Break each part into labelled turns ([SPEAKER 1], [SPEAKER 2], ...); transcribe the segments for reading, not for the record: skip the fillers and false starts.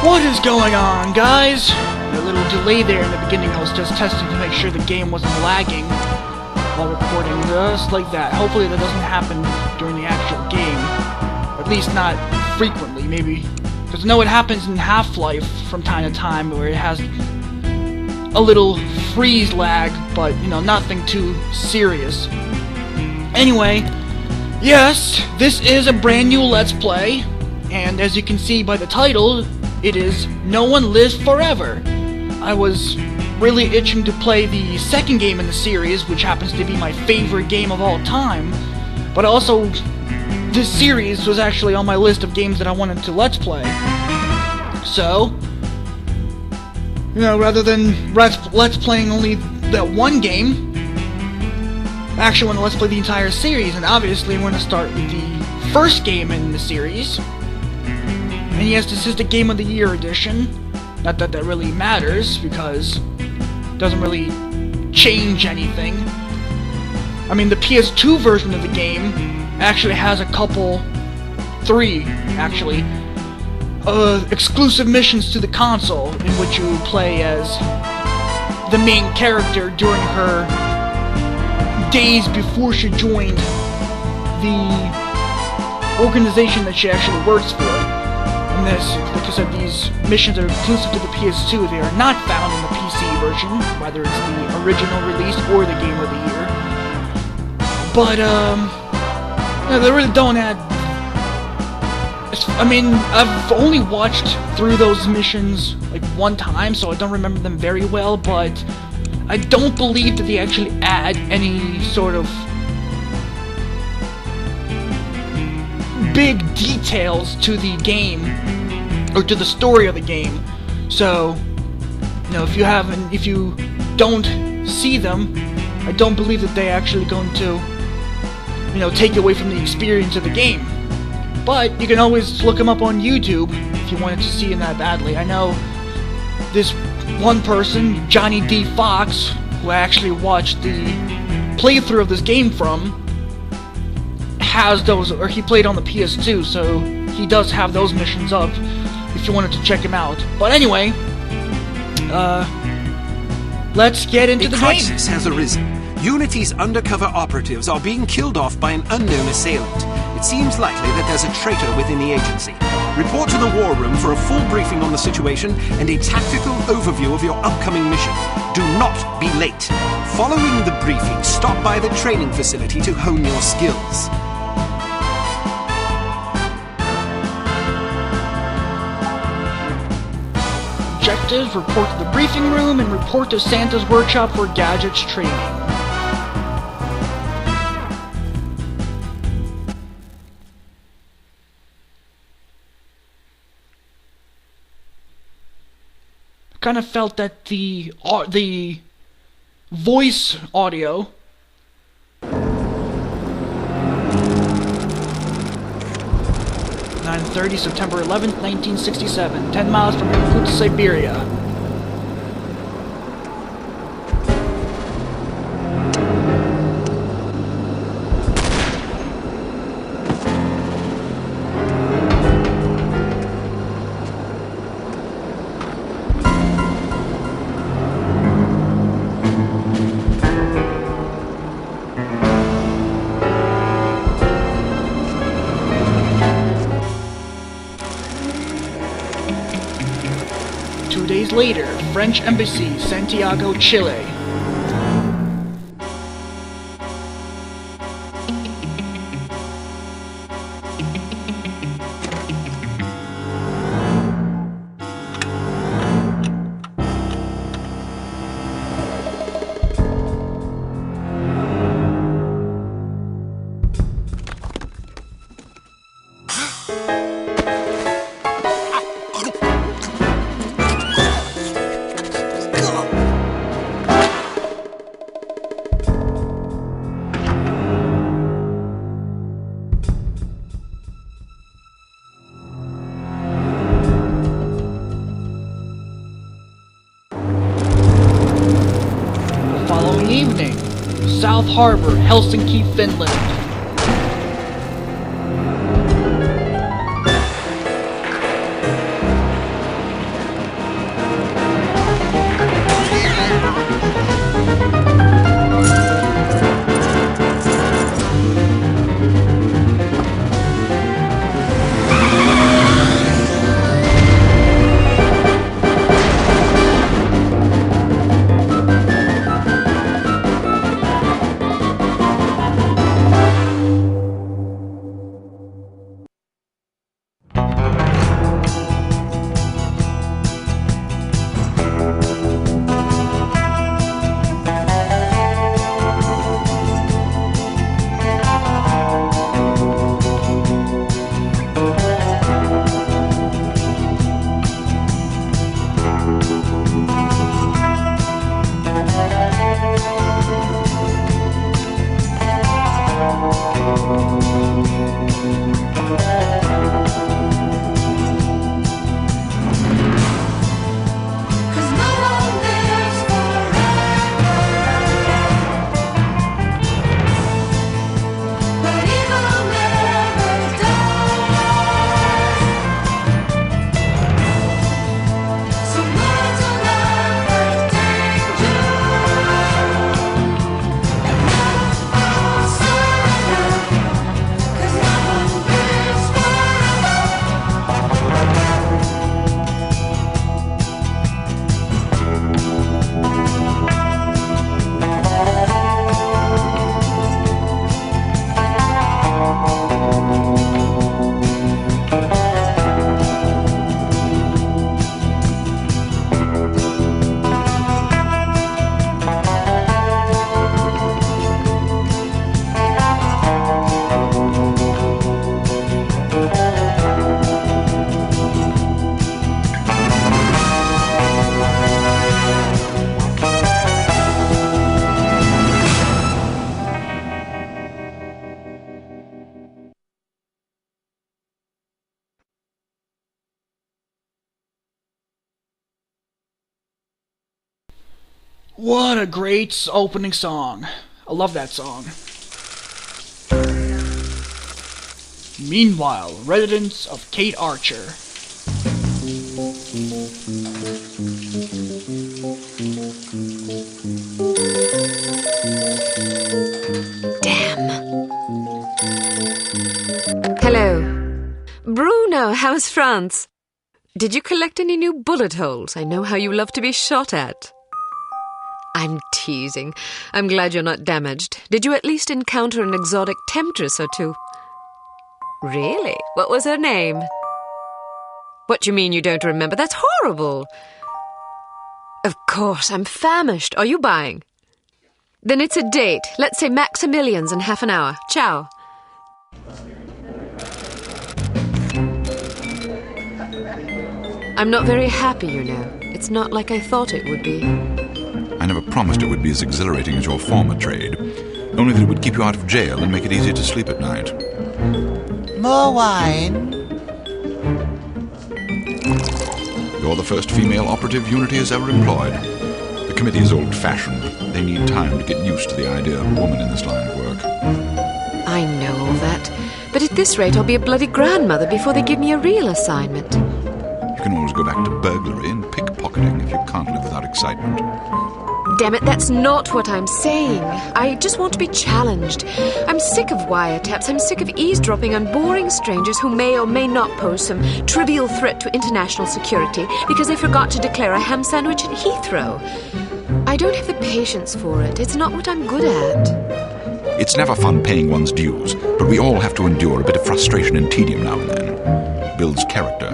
[SPEAKER 1] What is going on, guys? A little delay there in the beginning. I was just testing to make sure the game wasn't lagging while recording, just like that. Hopefully that doesn't happen during the actual game. Or at least not frequently, maybe. Because I know it happens in Half-Life from time to time, where it has a little freeze lag, but, you know, nothing too serious. Anyway, yes, this is a brand new Let's Play, and as you can see by the title, it is No One Lives Forever. I was really itching to play the second game in the series, which happens to be my favorite game of all time, but also this series was actually on my list of games that I wanted to Let's Play. So, you know, rather than Let's Playing only that one game, I actually want to Let's Play the entire series, and obviously I'm going to start with the first game in the series. And yes, this is the Game of the Year edition. Not that that really matters, because it doesn't really change anything. I mean, the PS2 version of the game actually has a couple, three, actually, exclusive missions to the console, in which you play as the main character during her days before she joined the organization that she actually works for. And this, like I said, these missions are exclusive to the PS2. They are not found in the PC version, whether it's the original release or the Game of the Year. But, no, they really don't add... I mean, I've only watched through those missions, like, one time, so I don't remember them very well, but I don't believe that they actually add any sort of big details to the game, or to the story of the game. So, you know, if you don't see them, I don't believe that they're actually going to, you know, take away from the experience of the game. But you can always look them up on YouTube if you wanted to see them that badly. I know this one person, Johnny D. Fox, who I actually watched the playthrough of this game from, has those, or he played on the PS2, so he does have those missions up if you wanted to check him out. But anyway, let's get into the game.
[SPEAKER 2] A crisis has arisen. Unity's undercover operatives are being killed off by an unknown assailant. It seems likely that there's a traitor within the agency. Report to the war room for a full briefing on the situation and a tactical overview of your upcoming mission. Do not be late. Following the briefing, stop by the training facility to hone your skills.
[SPEAKER 1] Objectives: report to the briefing room and report to Santa's workshop for gadgets training. I kind of felt that the voice audio (9:30, September 11th, 1967), 10 miles from Irkutsk, Siberia. Later, French Embassy, Santiago, Chile. Evening, South Harbor, Helsinki, Finland. What a great opening song. I love that song. Meanwhile, residents of Kate Archer.
[SPEAKER 3] Damn. Hello. Bruno, how's France? Did you collect any new bullet holes? I know how you love to be shot at. I'm teasing. I'm glad you're not damaged. Did you at least encounter an exotic temptress or two? Really? What was her name? What do you mean you don't remember? That's horrible. Of course, I'm famished. Are you buying? Then it's a date. Let's say Maximilian's in half an hour. Ciao. I'm not very happy, you know. It's not like I thought it would be.
[SPEAKER 4] I never promised it would be as exhilarating as your former trade, only that it would keep you out of jail and make it easier to sleep at night.
[SPEAKER 5] More wine?
[SPEAKER 4] You're the first female operative Unity has ever employed. The committee is old-fashioned. They need time to get used to the idea of a woman in this line of work.
[SPEAKER 3] I know all that, but at this rate I'll be a bloody grandmother before they give me a real assignment.
[SPEAKER 4] You can always go back to burglary and pickpocketing if you can't live without excitement.
[SPEAKER 3] Damn it, that's not what I'm saying. I just want to be challenged. I'm sick of wiretaps. I'm sick of eavesdropping on boring strangers who may or may not pose some trivial threat to international security because they forgot to declare a ham sandwich at Heathrow. I don't have the patience for it. It's not what I'm good at.
[SPEAKER 4] It's never fun paying one's dues, but we all have to endure a bit of frustration and tedium now and then. Builds character.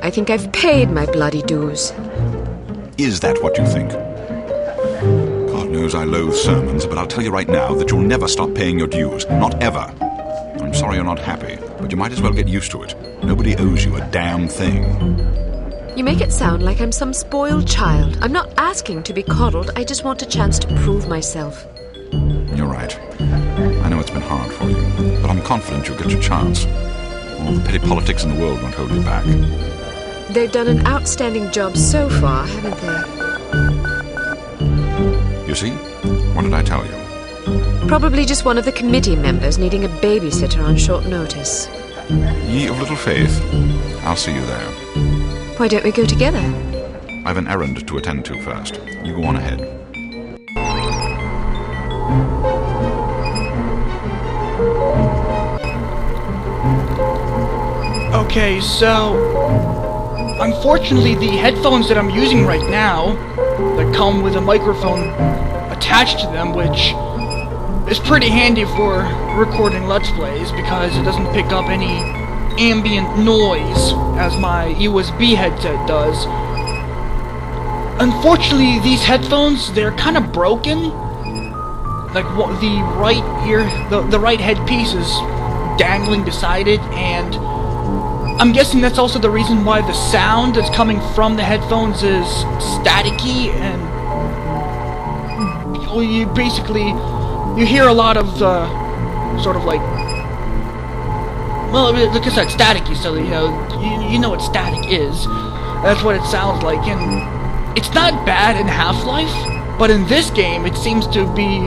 [SPEAKER 3] I think I've paid my bloody dues.
[SPEAKER 4] Is that what you think? God knows I loathe sermons, but I'll tell you right now that you'll never stop paying your dues. Not ever. I'm sorry you're not happy, but you might as well get used to it. Nobody owes you a damn thing.
[SPEAKER 3] You make it sound like I'm some spoiled child. I'm not asking to be coddled. I just want a chance to prove myself.
[SPEAKER 4] You're right. I know it's been hard for you, but I'm confident you'll get your chance. All the petty politics in the world won't hold you back.
[SPEAKER 3] They've done an outstanding job so far, haven't they?
[SPEAKER 4] You see? What did I tell you?
[SPEAKER 3] Probably just one of the committee members needing a babysitter on short notice.
[SPEAKER 4] Ye of little faith. I'll see you there.
[SPEAKER 3] Why don't we go together?
[SPEAKER 4] I've an errand to attend to first. You go on ahead.
[SPEAKER 1] Okay, so unfortunately the headphones that I'm using right now that come with a microphone attached to them, which is pretty handy for recording Let's Plays because it doesn't pick up any ambient noise as my USB headset does. Unfortunately, these headphones, they're kind of broken. Like what, the right ear, the right headpiece is dangling beside it, and I'm guessing that's also the reason why the sound that's coming from the headphones is staticky, and you basically, you hear a lot of sort of like, well, like I said, staticky, so you know what static is. That's what it sounds like, and it's not bad in Half-Life, but in this game it seems to be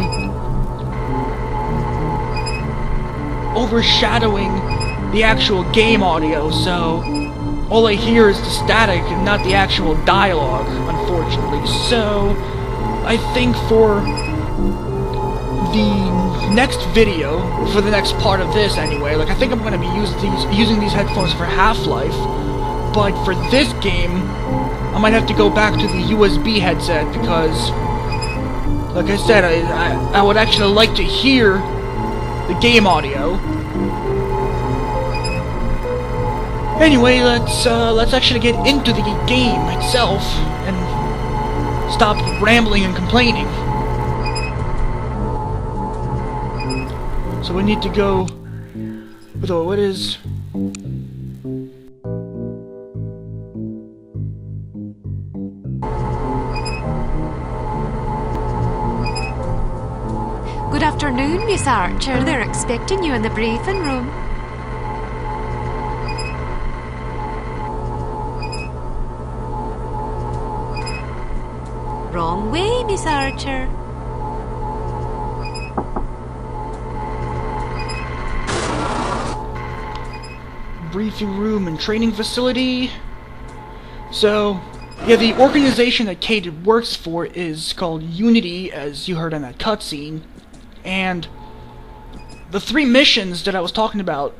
[SPEAKER 1] overshadowing the actual game audio, so all I hear is the static and not the actual dialogue, unfortunately. So I think for the next video, for the next part of this anyway, like I think I'm going to be using these headphones for Half-Life, but for this game I might have to go back to the USB headset because, like I said, I would actually like to hear the game audio. Anyway, let's actually get into the game itself and stop rambling and complaining. So we need to go with what is
[SPEAKER 6] Good afternoon, Miss Archer. They're expecting you in the briefing room. wrong way, Miss Archer.
[SPEAKER 1] Briefing room and training facility. So, yeah, the organization that Kate works for is called Unity, as you heard in that cutscene. And the 3 missions that I was talking about,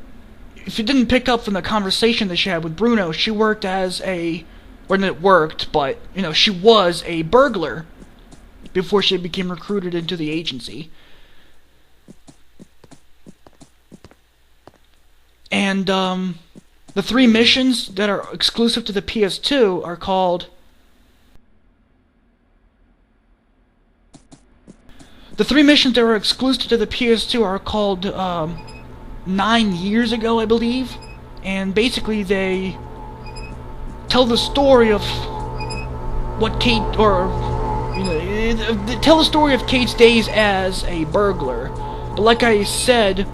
[SPEAKER 1] if you didn't pick up from the conversation that she had with Bruno, she worked as a... or not worked, but, you know, she was a burglar before she became recruited into the agency. And, the 3 missions that are exclusive to the PS2 are called... The 3 missions that are exclusive to the PS2 are called, 9 Years Ago, I believe. And basically they tell the story of what Kate, or, you know, they tell the story of Kate's days as a burglar. But like I said,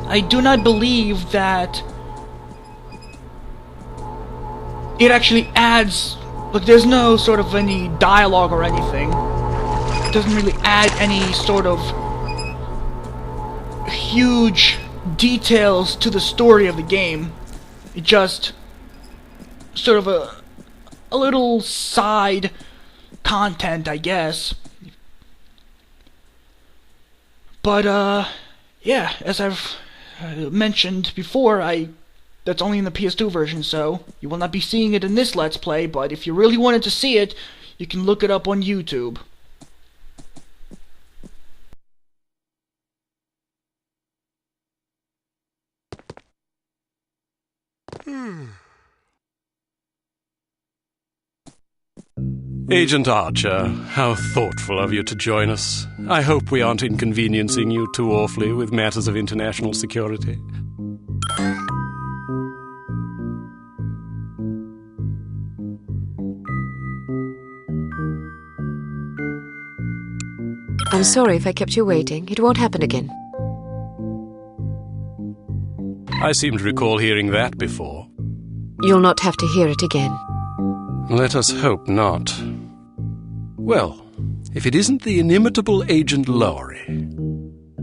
[SPEAKER 1] I do not believe that it actually adds, like, there's no sort of any dialogue or anything. It doesn't really add any sort of huge details to the story of the game. It just sort of a little side content, I guess. But, yeah, as I've mentioned before, that's only in the PS2 version, so you will not be seeing it in this Let's Play, but if you really wanted to see it, you can look it up on YouTube.
[SPEAKER 7] Agent Archer, how thoughtful of you to join us. I hope we aren't inconveniencing you too awfully with matters of international security.
[SPEAKER 3] I'm sorry if I kept you waiting. It won't happen again.
[SPEAKER 7] I seem to recall hearing that before.
[SPEAKER 3] You'll not have to hear it again.
[SPEAKER 7] Let us hope not. Well, if it isn't the inimitable Agent Lowry.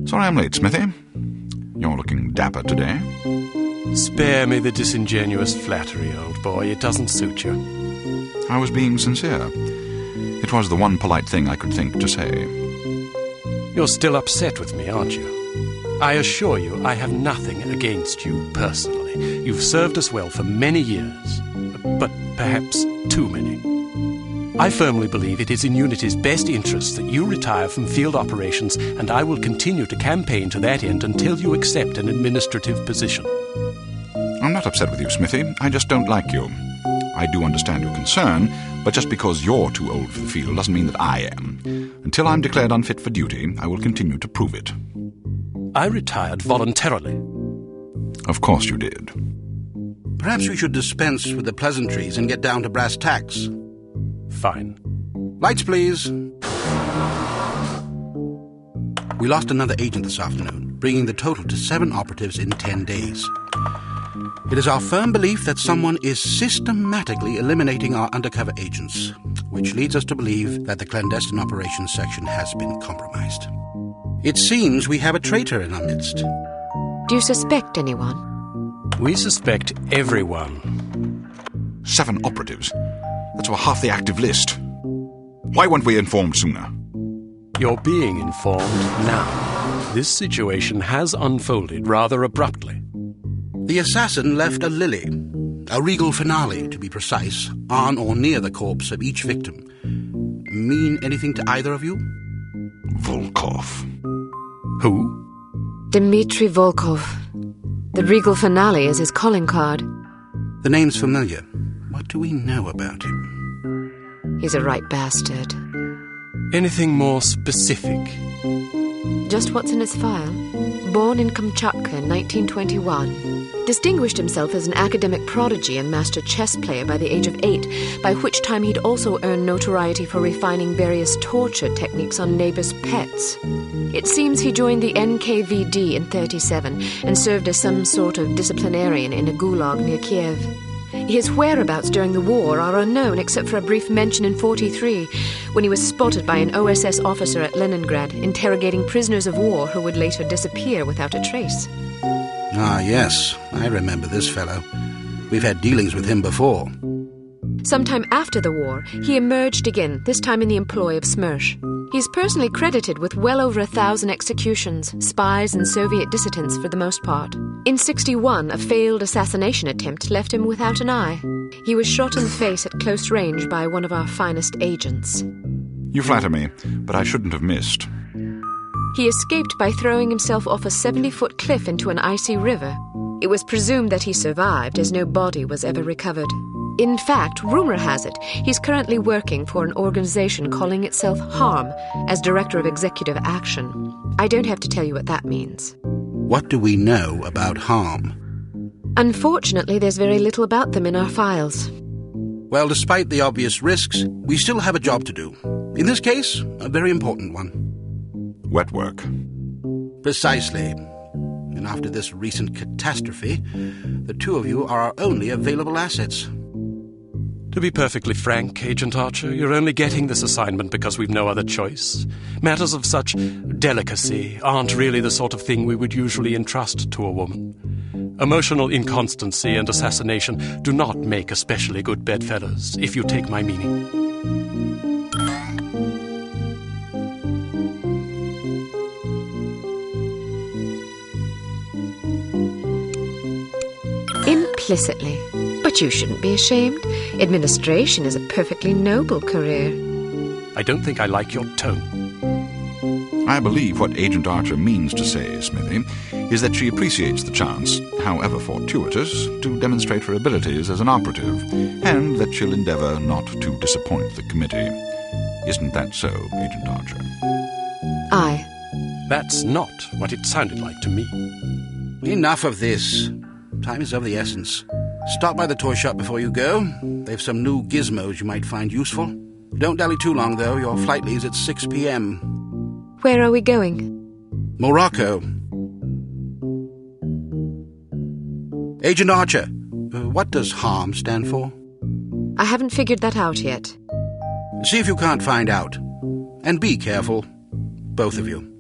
[SPEAKER 4] Sorry I'm late, Smithy. You're looking dapper today.
[SPEAKER 7] Spare me the disingenuous flattery, old boy. It doesn't suit you.
[SPEAKER 4] I was being sincere. It was the one polite thing I could think to say.
[SPEAKER 7] You're still upset with me, aren't you? I assure you I have nothing against you personally. You've served us well for many years, but perhaps too many. I firmly believe it is in Unity's best interest that you retire from field operations, and I will continue to campaign to that end until you accept an administrative position.
[SPEAKER 4] I'm not upset with you, Smithy. I just don't like you. I do understand your concern, but just because you're too old for the field doesn't mean that I am. Until I'm declared unfit for duty, I will continue to prove it.
[SPEAKER 7] I retired voluntarily.
[SPEAKER 4] Of course you did.
[SPEAKER 8] Perhaps we should dispense with the pleasantries and get down to brass tacks.
[SPEAKER 7] Fine.
[SPEAKER 8] Lights, please. We lost another agent this afternoon, bringing the total to 7 operatives in 10 days. It is our firm belief that someone is systematically eliminating our undercover agents, which leads us to believe that the clandestine operations section has been compromised. It seems we have a traitor in our midst.
[SPEAKER 3] Do you suspect anyone?
[SPEAKER 7] We suspect everyone.
[SPEAKER 4] 7 operatives? That's about half the active list. Why weren't we informed sooner?
[SPEAKER 7] You're being informed now. This situation has unfolded rather abruptly.
[SPEAKER 8] The assassin left a lily, a regal finale to be precise, on or near the corpse of each victim. Mean anything to either of you?
[SPEAKER 4] Volkov.
[SPEAKER 7] Who?
[SPEAKER 3] Dmitry Volkov. The regal finale is his calling card.
[SPEAKER 8] The name's familiar. What do we know about him?
[SPEAKER 3] He's a right bastard.
[SPEAKER 7] Anything more specific?
[SPEAKER 3] Just what's in his file. Born in Kamchatka in 1921. Distinguished himself as an academic prodigy and master chess player by the age of 8, by which time he'd also earned notoriety for refining various torture techniques on neighbors' pets. It seems he joined the NKVD in 1937 and served as some sort of disciplinarian in a gulag near Kiev. His whereabouts during the war are unknown except for a brief mention in 43, when he was spotted by an OSS officer at Leningrad, interrogating prisoners of war who would later disappear without a trace.
[SPEAKER 8] Ah, yes, I remember this fellow. We've had dealings with him before.
[SPEAKER 3] Sometime after the war, he emerged again, this time in the employ of Smersh. He's personally credited with well over 1,000 executions, spies and Soviet dissidents for the most part. In 61, a failed assassination attempt left him without an eye. He was shot in the face at close range by one of our finest agents.
[SPEAKER 4] You flatter me, but I shouldn't have missed.
[SPEAKER 3] He escaped by throwing himself off a 70-foot cliff into an icy river. It was presumed that he survived, as no body was ever recovered. In fact, rumor has it, he's currently working for an organization calling itself HARM as Director of Executive Action. I don't have to tell you what that means.
[SPEAKER 8] What do we know about HARM?
[SPEAKER 3] Unfortunately, there's very little about them in our files.
[SPEAKER 8] Well, despite the obvious risks, we still have a job to do. In this case, a very important one.
[SPEAKER 4] Wet work.
[SPEAKER 8] Precisely. And after this recent catastrophe, the two of you are our only available assets.
[SPEAKER 7] To be perfectly frank, Agent Archer, you're only getting this assignment because we've no other choice. Matters of such delicacy aren't really the sort of thing we would usually entrust to a woman. Emotional inconstancy and assassination do not make especially good bedfellows, if you take my meaning.
[SPEAKER 3] Implicitly. But you shouldn't be ashamed. Administration is a perfectly noble career.
[SPEAKER 7] I don't think I like your tone.
[SPEAKER 4] I believe what Agent Archer means to say, Smithy, is that she appreciates the chance, however fortuitous, to demonstrate her abilities as an operative, and that she'll endeavour not to disappoint the committee. Isn't that so, Agent Archer?
[SPEAKER 3] Aye.
[SPEAKER 7] That's not what it sounded like to me.
[SPEAKER 8] Enough of this. Time is of the essence. Stop by the toy shop before you go. They've some new gizmos you might find useful. Don't dally too long, though. Your flight leaves at 6 p.m.
[SPEAKER 3] Where are we going?
[SPEAKER 8] Morocco. Agent Archer, what does HARM stand for?
[SPEAKER 3] I haven't figured that out yet.
[SPEAKER 8] See if you can't find out. And be careful, both of you.